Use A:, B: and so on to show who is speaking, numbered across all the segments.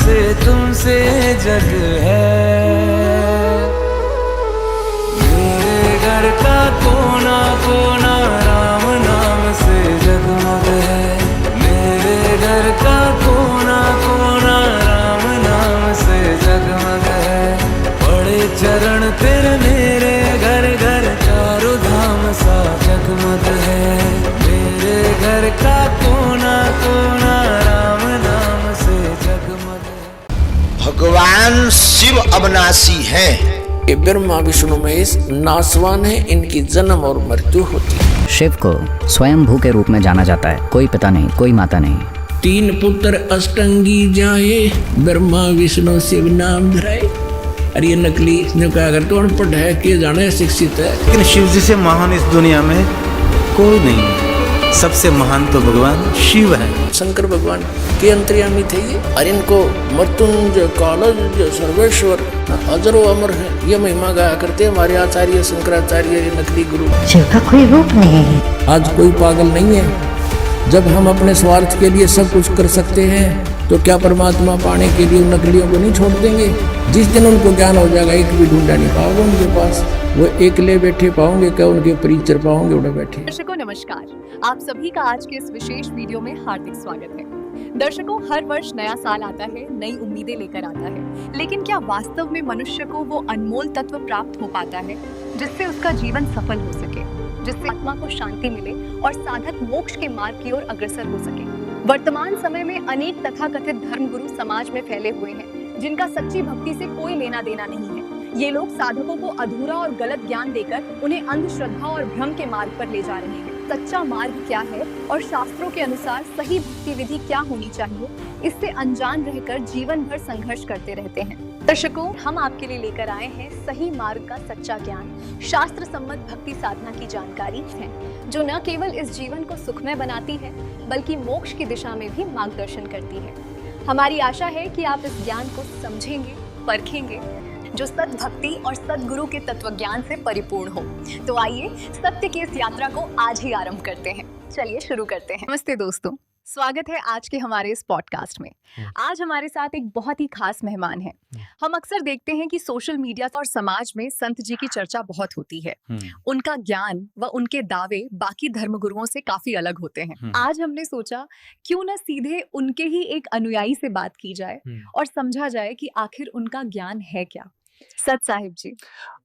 A: से तुमसे जग है। मेरे घर का कोना कोना राम नाम से जगमग है। मेरे घर का कोना कोना राम नाम से जगमग है। बड़े चरण तेरे मेरे घर घर चारों धाम सा जगमग है। मेरे घर का कोना कोना राम नाम से जगमग है।
B: भगवान शिव अविनाशी हैं।
C: ये ब्रह्मा विष्णु महेश नासवान है, इनकी जन्म और मृत्यु होती है।
D: शिव को स्वयं भू के रूप में जाना जाता है। कोई पिता नहीं, कोई माता नहीं।
C: 3 पुत्र अष्टंगी जाए, ब्रह्मा विष्णु शिव नाम धराए। अरे ये नकली, इसने कहा अगर तो अनपढ़ है कि जाने शिक्षित है।
E: लेकिन शिव जी से महान इस दुनिया में कोई नहीं है। सबसे महान तो भगवान शिव है।
C: शंकर भगवान के अंतर्यामी थे ये। और इनको मृत्युंजय कालज सर्वेश्वर अजरो अमर है, ये महिमा गाया करते हमारे आचार्य शंकराचार्य, ये नकली गुरु।
F: शिव का कोई रूप नहीं है।
C: आज कोई पागल नहीं है। जब हम अपने स्वार्थ के लिए सब कुछ कर सकते हैं तो क्या परमात्मा पाने के लिए उन नकलियों को नहीं छोड़ देंगे? जिस दिन उनको ज्ञान हो जाएगा, एक भी ढूंढा नहीं पाओगे उनके पास। वो एकले बैठे पाओगे, क्या उनके परिचर पाओगे उन्हें बैठे।
G: दर्शकों नमस्कार, आप सभी का आज के इस विशेष वीडियो में हार्दिक स्वागत है। दर्शकों, हर वर्ष नया साल आता है, नई उम्मीदें लेकर आता है, लेकिन क्या वास्तव में मनुष्य को वो अनमोल तत्व प्राप्त हो पाता है जिससे उसका जीवन सफल हो सके, जिससे आत्मा को शांति मिले और साधक मोक्ष के मार्ग की ओर अग्रसर हो सके? वर्तमान समय में अनेक तथाकथित धर्मगुरु समाज में फैले हुए हैं जिनका सच्ची भक्ति से कोई लेना देना नहीं है। ये लोग साधकों को अधूरा और गलत ज्ञान देकर उन्हें अंधश्रद्धा और भ्रम के मार्ग पर ले जा रहे हैं। सच्चा मार्ग क्या है और शास्त्रों के अनुसार सही भक्ति विधि क्या होनी चाहिए, इससे अनजान रहकर जीवन भर संघर्ष करते रहते हैं। दर्शकों, हम आपके लिए लेकर आए हैं सही मार्ग का सच्चा ज्ञान, शास्त्र सम्मत भक्ति साधना की जानकारी है, जो न केवल इस जीवन को सुखमय बनाती है बल्कि मोक्ष की दिशा में भी मार्गदर्शन करती है। हमारी आशा है कि आप इस ज्ञान को समझेंगे, परखेंगे, जो सद्भक्ति और सद्गुरु के तत्व ज्ञान से परिपूर्ण हो। तो आइए सत्य की इस यात्रा को आज ही आरंभ करते हैं। चलिए शुरू करते हैं। नमस्ते दोस्तों, स्वागत है आज के हमारे इस पॉडकास्ट में। आज हमारे साथ एक बहुत ही खास मेहमान है। हम अक्सर देखते हैं कि सोशल मीडिया और समाज में संत जी की चर्चा बहुत होती है। उनका ज्ञान व उनके दावे बाकी धर्मगुरुओं से काफी अलग होते हैं। आज हमने सोचा क्यों न सीधे उनके ही एक अनुयायी से बात की जाए और समझा जाए कि आखिर उनका ज्ञान है क्या। सत साहिब जी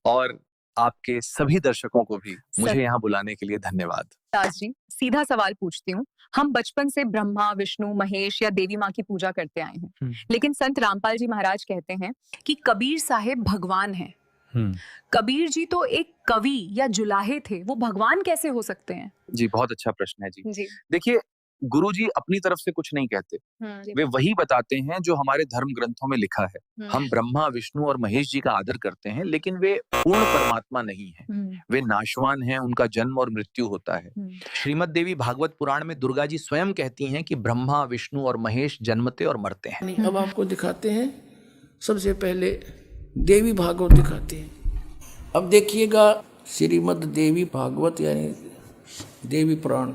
H: और आपके सभी दर्शकों को भी मुझे यहाँ बुलाने के लिए धन्यवाद।
G: दास जी, सीधा सवाल पूछती हूँ। हम बचपन से ब्रह्मा विष्णु महेश या देवी माँ की पूजा करते आए हैं, लेकिन संत रामपाल जी महाराज कहते हैं कि कबीर साहेब भगवान हैं। कबीर जी तो एक कवि या जुलाहे थे, वो भगवान कैसे हो सकते हैं?
H: जी, बहुत अच्छा प्रश्न है जी।
G: जी।
H: देखिए, गुरु जी अपनी तरफ से कुछ नहीं कहते, वे वही बताते हैं जो हमारे धर्म ग्रंथों में लिखा है। हम ब्रह्मा विष्णु और महेश जी का आदर करते हैं, लेकिन वे पूर्ण परमात्मा नहीं है। वे नाशवान हैं, उनका जन्म और मृत्यु होता है। श्रीमद् देवी भागवत पुराण में दुर्गा जी स्वयं कहती हैं कि ब्रह्मा विष्णु और महेश जन्मते और मरते हैं।
C: अब आपको दिखाते हैं, सबसे पहले देवी भागवत दिखाते हैं। अब देखिएगा, श्रीमद् देवी भागवत यानी देवी पुराण,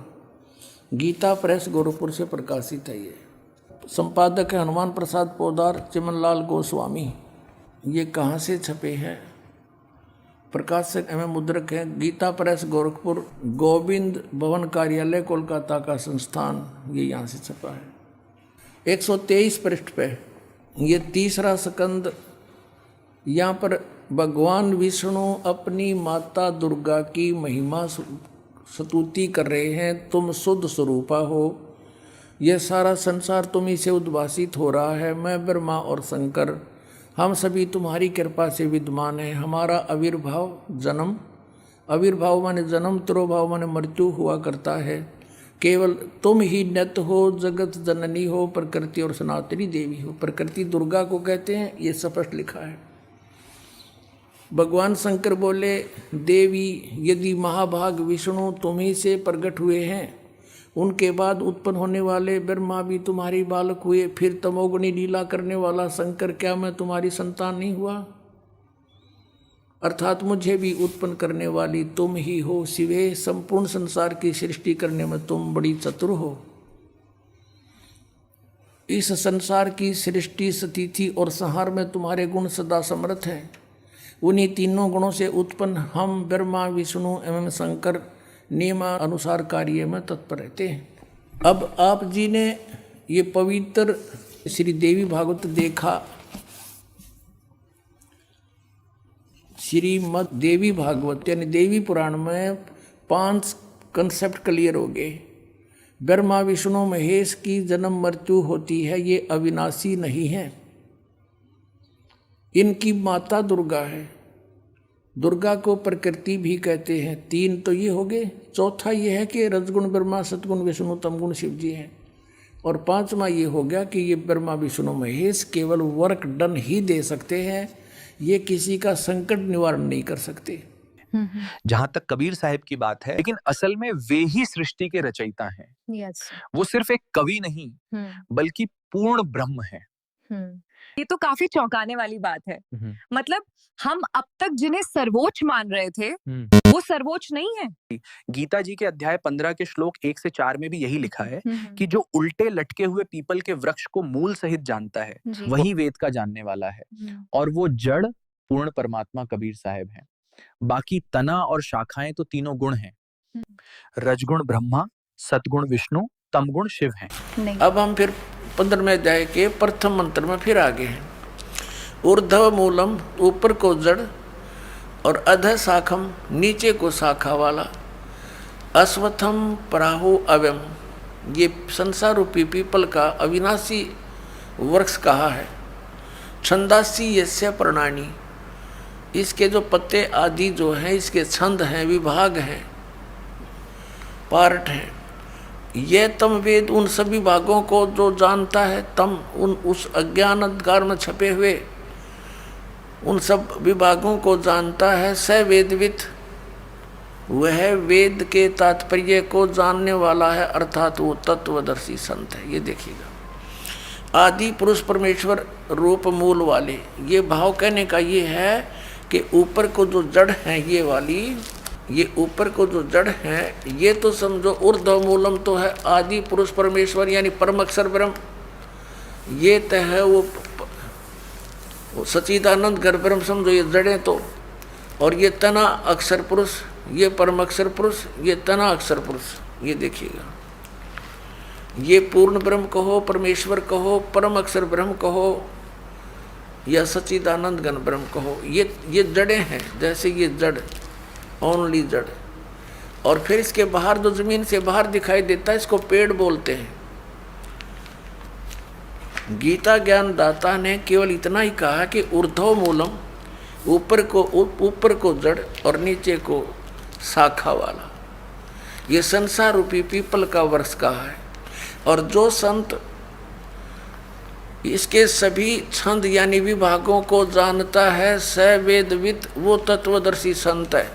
C: गीता प्रेस गोरखपुर से प्रकाशित है। ये संपादक है हनुमान प्रसाद पोदार, चिमनलाल गोस्वामी। ये कहाँ से छपे हैं? प्रकाशक एवं मुद्रक है गीता प्रेस गोरखपुर, गोविंद भवन कार्यालय कोलकाता का संस्थान, ये यहाँ से छपा है। 123 पृष्ठ पे ये तीसरा स्कंद। यहाँ पर भगवान विष्णु अपनी माता दुर्गा की महिमा स्तुति कर रहे हैं। तुम शुद्ध स्वरूपा हो, यह सारा संसार तुम्ही से उद्भासित हो रहा है। मैं ब्रह्मा और शंकर हम सभी तुम्हारी कृपा से विद्यमान हैं। हमारा आविर्भाव जन्म, आविर्भाव माने जन्म, तिरोभाव माने मृत्यु हुआ करता है। केवल तुम ही नित्य हो, जगत जननी हो, प्रकृति और सनातनी देवी हो। प्रकृति दुर्गा को कहते हैं, ये स्पष्ट लिखा है। भगवान शंकर बोले, देवी यदि महाभाग विष्णु तुम्ही से प्रकट हुए हैं, उनके बाद उत्पन्न होने वाले ब्रह्मा भी तुम्हारी बालक हुए, फिर तमोगुणी लीला करने वाला शंकर क्या मैं तुम्हारी संतान नहीं हुआ? अर्थात मुझे भी उत्पन्न करने वाली तुम ही हो शिवे। संपूर्ण संसार की सृष्टि करने में तुम बड़ी चतुर हो। इस संसार की सृष्टि स्थिति और संहार में तुम्हारे गुण सदा समर्थ हैं। उन्हीं तीनों गुणों से उत्पन्न हम ब्रह्मा विष्णु एवं शंकर नियमानुसार कार्य में तत्पर रहते हैं। अब आप जी ने ये पवित्र श्री देवी भागवत देखा। श्रीमद् देवी भागवत यानी देवी पुराण में 5 कंसेप्ट क्लियर हो गए। ब्रह्मा विष्णु महेश की जन्म मृत्यु होती है, ये अविनाशी नहीं है। इनकी माता दुर्गा है। दुर्गा को प्रकृति भी कहते हैं। 3 तो ये हो गए। चौथा ये है कि रजगुण ब्रह्मा, सतगुण विष्णु, तमगुण शिव जी हैं। और 5वां ये हो गया कि ये ब्रह्मा विष्णु महेश केवल वर्क डन ही दे सकते हैं, ये किसी का संकट निवारण नहीं कर सकते।
H: जहां तक कबीर साहब की बात है, लेकिन असल में वे ही सृष्टि के रचयिता हैं। वो सिर्फ एक कवि नहीं बल्कि पूर्ण ब्रह्म है।
G: ये तो काफी चौंकाने वाली बात है। मतलब हम अब तक जिन्हें सर्वोच्च मान रहे थे वो सर्वोच्च नहीं है।
H: गीता जी के अध्याय 15 के श्लोक 1 से 4 में भी यही लिखा है कि जो उल्टे लटके हुए पीपल के वृक्ष को मूल सहित जानता है वही वेद का जानने वाला है, और वो जड़ पूर्ण परमात्मा कबीर साहब हैं। बाकी तना और शाखाएं तो तीनों गुण हैं। रजगुण ब्रह्मा, सतगुण विष्णु, तमगुण शिव हैं।
C: अब हम फिर 15वें अध्याय के प्रथम मंत्र में फिर आगे हैं। ऊर्ध्व मूलम, ऊपर को जड़, और अधः शाखम, नीचे को शाखा वाला, अश्वत्थम पराहु अव्यम, ये संसार रूपी पीपल का अविनाशी वृक्ष कहा है। छंदासी यस्य प्रणानी, इसके जो पत्ते आदि जो हैं इसके छंद हैं, विभाग हैं, पार्ट हैं। ये तम वेद, उन सभी भागों को जो जानता है, तम उन उस अज्ञान अंधकार में छपे हुए उन सब विभागों को जानता है। स वेदवित, वह वेद के तात्पर्य को जानने वाला है, अर्थात वो तत्वदर्शी संत है। ये देखिएगा, आदि पुरुष परमेश्वर रूप मूल वाले, ये भाव कहने का ये है कि ऊपर को जो जड़ है ये वाली, ये ऊपर को जो जड़ है ये तो समझो ऊर्ध्व मूलम तो है आदि पुरुष परमेश्वर यानी परम अक्षर ब्रह्म, ये तो है वो सच्चिदानंद घर ब्रह्म समझो, ये जड़ें तो। और ये तना अक्षर पुरुष, ये परम अक्षर पुरुष, ये तना अक्षर पुरुष। ये देखिएगा, ये पूर्ण ब्रह्म कहो, परमेश्वर कहो, परम अक्षर ब्रह्म कहो या सच्चिदानंद घन ब्रह्म कहो, ये जड़ें हैं। जैसे ये जड़, ओनली जड़, और फिर इसके बाहर जो जमीन से बाहर दिखाई देता है इसको पेड़ बोलते हैं। गीता ज्ञान दाता ने केवल इतना ही कहा कि ऊर्ध्व मूलम, ऊपर को जड़ और नीचे को शाखा वाला, ये संसार रूपी पीपल का वृक्ष कहा है। और जो संत इसके सभी छंद यानी विभागों को जानता है, स वेदवित, वो तत्वदर्शी संत है।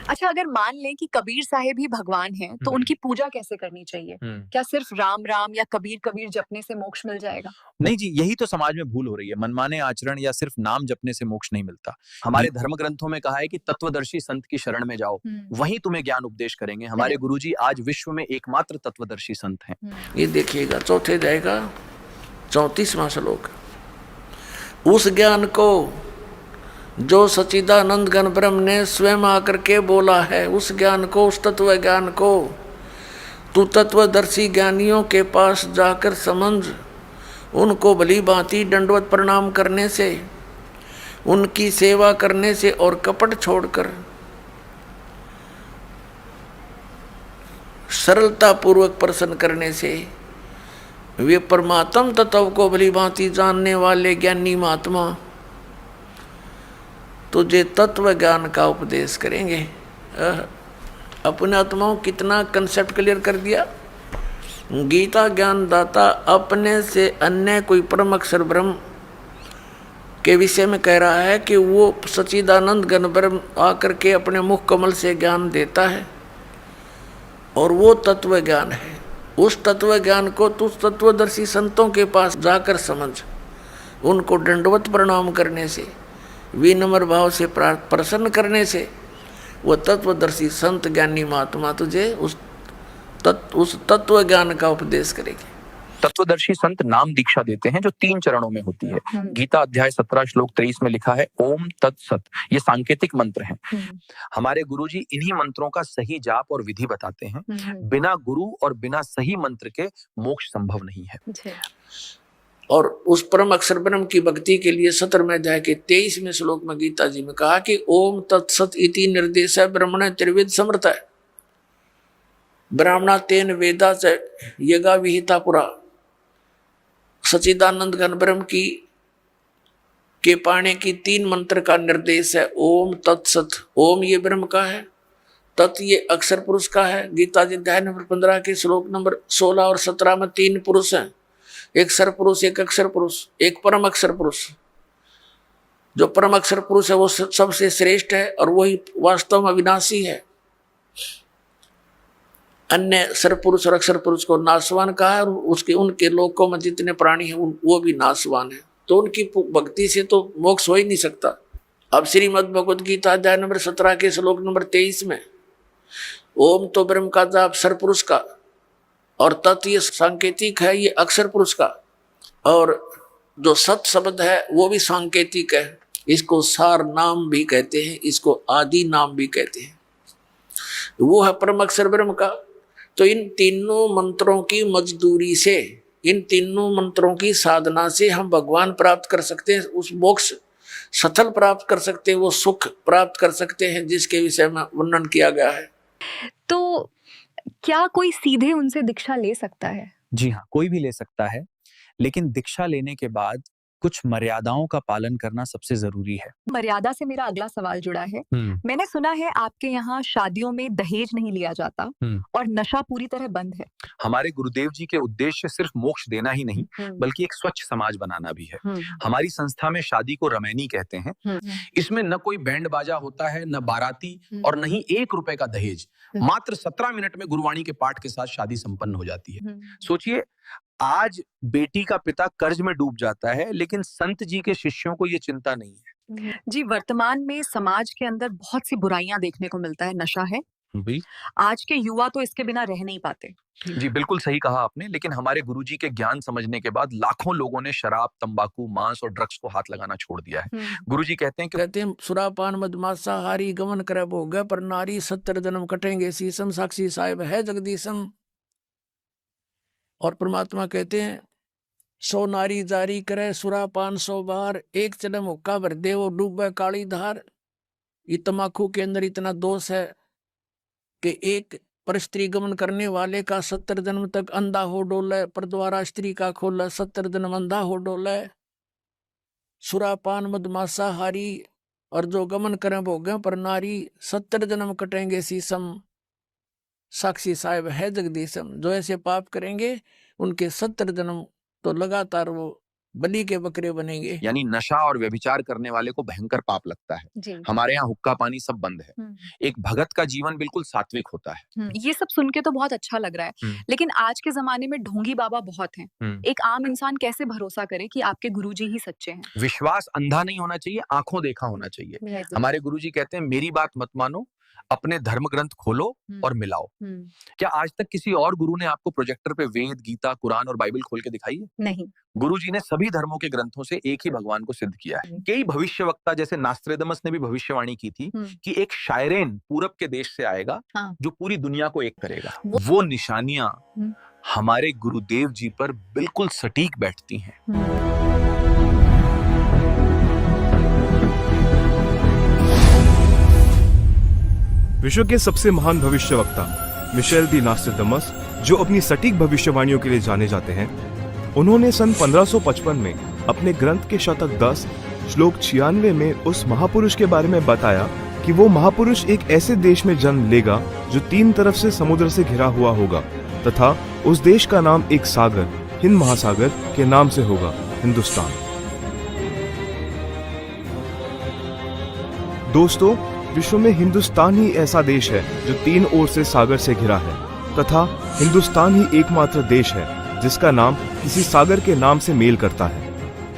G: अच्छा, अगर मान लें कि कबीर साहेब ही भगवान हैं तो उनकी पूजा कैसे करनी चाहिए? क्या सिर्फ राम राम या कबीर कबीर जपने से मोक्ष मिल जाएगा?
H: नहीं जी, यही तो समाज में भूल हो रही है। मनमाने आचरण या सिर्फ नाम जपने से मोक्ष नहीं मिलता। हमारे धर्म ग्रंथों में कहा है कि तत्वदर्शी संत की शरण में जाओ, वही तुम्हें ज्ञान उपदेश करेंगे। हमारे गुरुजी आज विश्व में एकमात्र तत्वदर्शी संत हैं।
C: ये देखिएगा, चौथे जाएगा 34वां श्लोक। उस ज्ञान को जो सच्चिदानंद घन ब्रह्म ने स्वयं आकर के बोला है, उस ज्ञान को, उस तत्व ज्ञान को तू तत्वदर्शी ज्ञानियों के पास जाकर समझ, उनको भली भांति दंडवत प्रणाम करने से, उनकी सेवा करने से और कपट छोड़कर सरलता पूर्वक प्रसन्न करने से वे परमात्म तत्व को भली भांति जानने वाले ज्ञानी महात्मा तुझे तत्व ज्ञान का उपदेश करेंगे। अपने आत्माओं कितना कंसेप्ट क्लियर कर दिया। गीता ज्ञान दाता अपने से अन्य कोई परम अक्षर ब्रह्म के विषय में कह रहा है कि वो सच्चिदानंद घन ब्रह्म आकर के अपने मुख कमल से ज्ञान देता है और वो तत्व ज्ञान है। उस तत्व ज्ञान को तू तत्वदर्शी संतों के पास जाकर समझ, उनको दंडवत प्रणाम करने से, विनम्र भाव से प्रसन्न करने से वो तत्वदर्शी संत ज्ञानी महात्मा तुझे उस तत्व ज्ञान का उपदेश करेंगे।
H: तत्वदर्शी संत नाम दीक्षा देते हैं जो 3 चरणों में होती है। गीता अध्याय 17 श्लोक 23 में लिखा है ओम तत्सत, ये सांकेतिक मंत्र हैं। हमारे गुरुजी इन्हीं मंत्रों का सही जाप और विधि बताते हैं। बिना गुरु और बिना सही मंत्र के मोक्ष संभव नहीं है।
C: और उस परम अक्षर ब्रह्म की भक्ति के लिए 17वें अध्याय के 23वें श्लोक में गीता जी में कहा कि ओम तत्सत इति निर्देश है ब्रह्मण त्रिवेद समर्थ है, ब्राह्मणा तेन वेदा च यगा विहिता पुरा। सच्चिदानंद घन ब्रह्म की के पाने की 3 मंत्र का निर्देश है। ओम तत्सत, ओम ये ब्रह्म का है, तत् ये अक्षर पुरुष का है। गीता जी अध्याय नंबर 15 के श्लोक नंबर 16 और 17 में 3 पुरुष हैं, एक सर पुरुष, एक अक्षर पुरुष, एक परम अक्षर पुरुष। जो परम अक्षर पुरुष है वो सबसे श्रेष्ठ है और वही वास्तव में अविनाशी है। अन्य सर पुरुष और अक्षर पुरुष को नाशवान कहा है और उसके उनके लोकों में जितने प्राणी हैं वो भी नाशवान है। तो उनकी भक्ति से तो मोक्ष हो ही नहीं सकता। अब श्रीमद् भगवद गीता अध्याय नंबर 17 के श्लोक नंबर 23 में ओम तो ब्रह्म का जाप सर पुरुष का और तत् ये सांकेतिक है, ये अक्षर पुरुष का, और जो सत शब्द है वो भी सांकेतिक है। इसको सार नाम भी कहते हैं, इसको आदि नाम भी कहते हैं। वो है परम अक्षर ब्रह्म का। तो इन तीनों मंत्रों की मजदूरी से, इन तीनों मंत्रों की साधना से हम भगवान प्राप्त कर सकते हैं, उस मोक्ष सफल प्राप्त कर सकते हैं, वो सुख प्राप्त कर सकते हैं जिसके विषय में वर्णन किया गया है।
G: तो क्या कोई सीधे उनसे दीक्षा ले सकता है?
I: जी हाँ, कोई भी ले सकता है, लेकिन दीक्षा लेने के बाद कुछ मर्यादाओं का पालन करना सबसे जरूरी है।
G: मर्यादा से मेरा अगला सवाल जुड़ा है। मैंने सुना है आपके यहाँ शादियों में दहेज नहीं लिया जाता और नशा पूरी तरह बंद है।
H: हमारे गुरुदेव जी के उद्देश्य सिर्फ मोक्ष देना ही नहीं बल्कि एक स्वच्छ समाज बनाना भी है। हमारी संस्था में शादी को रमैनी कहते हैं। इसमें न कोई बैंड बाजा होता है, न बाराती और न ही 1 रुपए का दहेज। मात्र 17 मिनट में गुरुवाणी के पाठ के साथ शादी संपन्न हो जाती है। सोचिए, आज बेटी का पिता कर्ज में डूब जाता है लेकिन संत जी के शिष्यों को ये चिंता नहीं है।
G: जी, वर्तमान में समाज के अंदर बहुत सी बुराइयां देखने को मिलता है। नशा है, आज के युवा तो इसके बिना रह नहीं पाते।
H: जी बिल्कुल सही कहा आपने। लेकिन हमारे गुरुजी के ज्ञान समझने के बाद लाखों लोगों ने शराब, तंबाकू, मांस और ड्रग्स को हाथ लगाना छोड़ दिया है। गुरुजी कहते हैं
C: सुरापान मदमासा हारी गमन करे भोग पर नारी 70 जन्म कटेंगे शीशम साक्षी साहिब है जगदीशम। और परमात्मा कहते हैं 100 नारी जारी करे सुरापान 100 बार, एक चलम हुक्का भर दे वो डूबे काली धार। ये तमाकू के अंदर इतना दोष है कि एक पर स्त्री गमन करने वाले का 70 जन्म तक अंधा हो डोले, पर द्वारा स्त्री का खोला 70 जन्म अंधा हो डोले। सुरापान मदमासा हारी और जो गमन करें भोगे पर नारी 70 जन्म कटेंगे शीशम साक्षी साहिब है जगदीशम। जो ऐसे पाप करेंगे उनके 70 जन्म तो लगातार वो बलि के बकरे बनेंगे।
H: यानी नशा और व्यभिचार करने वाले को भयंकर पाप लगता है। हमारे यहाँ हुक्का पानी सब बंद है। एक भगत का जीवन बिल्कुल सात्विक होता है।
G: ये सब सुन के तो बहुत अच्छा लग रहा है, लेकिन आज के जमाने में ढोंगी बाबा बहुत हैं। एक आम इंसान कैसे भरोसा करे कि आपके गुरुजी ही सच्चे हैं?
H: विश्वास अंधा नहीं होना चाहिए, आंखों देखा होना चाहिए। हमारे गुरुजी कहते हैं मेरी बात मत मानो, अपने धर्म ग्रंथ खोलो और मिलाओ। क्या आज तक किसी और गुरु ने आपको प्रोजेक्टर पे वेद, गीता, कुरान और बाइबल खोल के दिखाई है?
G: नहीं।
H: गुरुजी ने सभी धर्मों के ग्रंथों से एक ही भगवान को सिद्ध किया है। कई भविष्यवक्ता जैसे नास्त्रेदमस ने भी भविष्यवाणी की थी कि एक शायरेन पूरब के देश से आएगा जो पूरी दुनिया को एक करेगा। वो निशानियां हमारे गुरुदेव जी पर बिल्कुल सटीक बैठती हैं।
J: विश्व के सबसे महान भविष्यवक्ता मिशेल दी नास्ट्रेडमस, जो अपनी सटीक भविष्यवाणियों के लिए जाने जाते हैं, उन्होंने सन 1555 में अपने ग्रंथ के शतक 10 श्लोक 96 में उस महापुरुष के बारे में बताया कि वो महापुरुष एक ऐसे देश में जन्म लेगा जो 3 तरफ से समुद्र से घिरा हुआ होगा तथा उस देश का नाम एक सागर, हिंद महासागर के नाम से होगा, हिंदुस्तान। दोस्तों, विश्व में हिंदुस्तान ही ऐसा देश है जो 3 ओर से सागर से घिरा है तथा हिंदुस्तान ही एकमात्र देश है जिसका नाम किसी सागर के नाम से मेल करता है,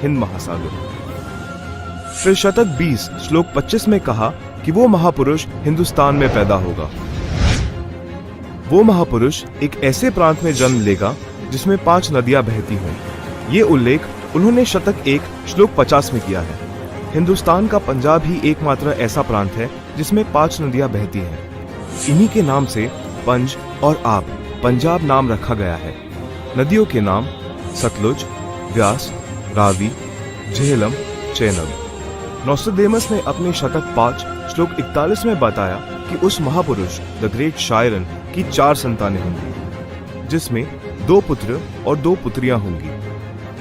J: हिंद महासागर। फिर शतक 20 श्लोक 25 में कहा कि वो महापुरुष हिंदुस्तान में पैदा होगा। वो महापुरुष एक ऐसे प्रांत में जन्म लेगा जिसमें 5 नदियां बहती हों। ये उल्लेख उन्होंने शतक 1 श्लोक 50 में किया है। हिंदुस्तान का पंजाब ही एकमात्र ऐसा प्रांत है जिसमें 5 नदियां बहती हैं। इन्हीं के नाम से पंज और आप पंजाब नाम रखा गया है। नदियों के नाम सतलुज, व्यास, रावी, झेलम, चेनाब। नोस्ट्राडेमस ने अपने शतक 5 श्लोक 41 में बताया कि उस महापुरुष द ग्रेट शायरन की 4 संतानें होंगी, जिसमें 2 पुत्र और 2 पुत्रियां होंगी।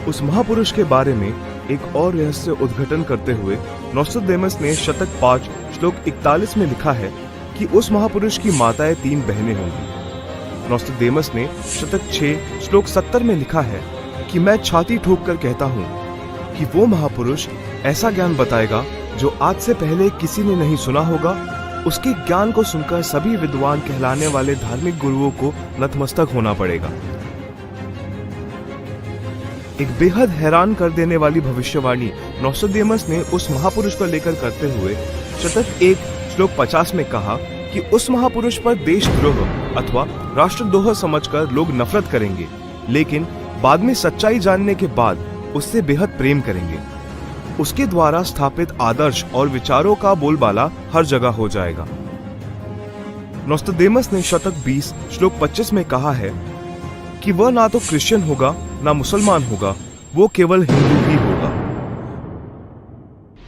J: उस महापुरुष के बारे में एक और रहस्य उद्घाटन करते हुए नोस्ट्राडेमस ने शतक 5 श्लोक 41 में लिखा है कि उस महापुरुष की माताएं 3 बहनें होंगी। नोस्ट्राडेमस ने शतक 6 श्लोक 70 में लिखा है कि मैं छाती ठोक कर कहता हूँ कि वो महापुरुष ऐसा ज्ञान बताएगा जो आज से पहले किसी ने नहीं सुना होगा। उसके ज्ञान को सुनकर सभी विद्वान कहलाने वाले धार्मिक गुरुओं को नतमस्तक होना पड़ेगा। एक बेहद हैरान कर देने वाली भविष्यवाणी नोस्ट्राडेमस ने उस महापुरुष को लेकर करते हुए शतक 1 श्लोक 50 में कहा कि उस महापुरुष पर देशद्रोह अथवा राष्ट्रद्रोह समझकर लोग नफरत करेंगे, लेकिन बाद में सच्चाई जानने के बाद उससे बेहद प्रेम करेंगे। उसके द्वारा स्थापित आदर्श और विचारों का बोलबाला हर जगह हो जाएगा। नोस्ट्राडेमस ने शतक 20 श्लोक 25 में कहा है कि वह ना तो क्रिश्चियन होगा ना मुसलमान होगा, वो केवल हिंदू ही होगा।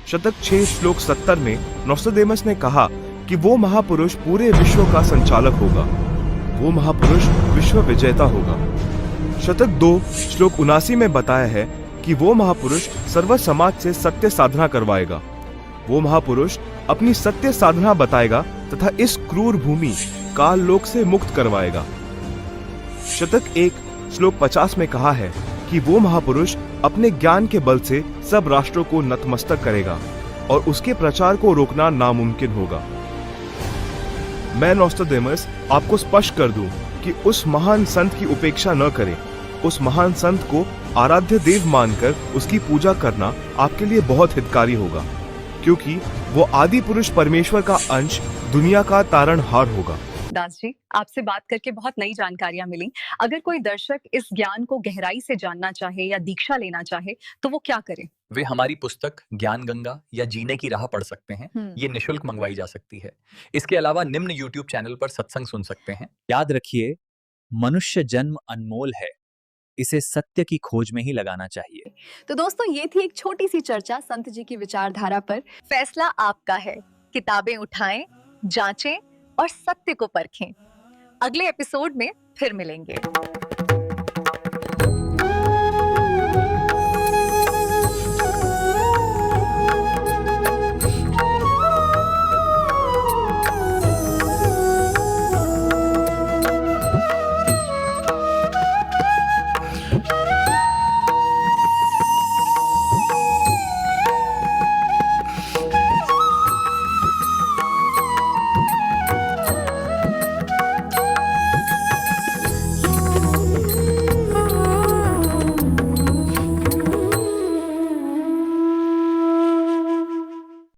J: शतक 6 श्लोक 70 में नोस्ट्राडेमस ने कहा कि वो महापुरुष पूरे विश्व का संचालक होगा, वो महापुरुष विश्व विजेता होगा। शतक 2 श्लोक 79 में बताया है कि वो महापुरुष सर्व समाज से सत्य साधना करवाएगा। वो महापुरुष अपनी सत्य साधना बताएगा तथा इस क्रूर भूमि काल लोक से मुक्त करवाएगा। शतक 1 श्लोक 50 में कहा है कि वो महापुरुष अपने ज्ञान के बल से सब राष्ट्रों को नतमस्तक करेगा और उसके प्रचार को रोकना नामुमकिन होगा। मैं नोस्ट्राडेमस आपको स्पष्ट कर दूं कि उस महान संत की उपेक्षा न करें। उस महान संत को आराध्य देव मानकर उसकी पूजा करना आपके लिए बहुत हितकारी होगा, क्योंकि वो आदि पुरुष परमेश्वर का अंश, दुनिया का तारणहार होगा।
G: दास जी, आपसे बात करके बहुत नई जानकारियां मिली। अगर कोई दर्शक इस ज्ञान को गहराई से जानना चाहे या दीक्षा लेना चाहे तो वो क्या करे?
I: वे हमारी पुस्तक ज्ञान गंगा या जीने की राह पढ़ सकते हैं। ये निशुल्क मंगवाई जा सकती है। इसके अलावा निम्न YouTube चैनल पर सत्संग सुन सकते हैं। याद रखिए, मनुष्य जन्म अनमोल है, इसे सत्य की खोज में ही लगाना चाहिए।
G: तो दोस्तों, ये थी एक छोटी सी चर्चा संत जी की विचारधारा पर। फैसला आपका है। किताबें उठाएं, जांचें और सत्य को परखें। अगले एपिसोड में फिर मिलेंगे।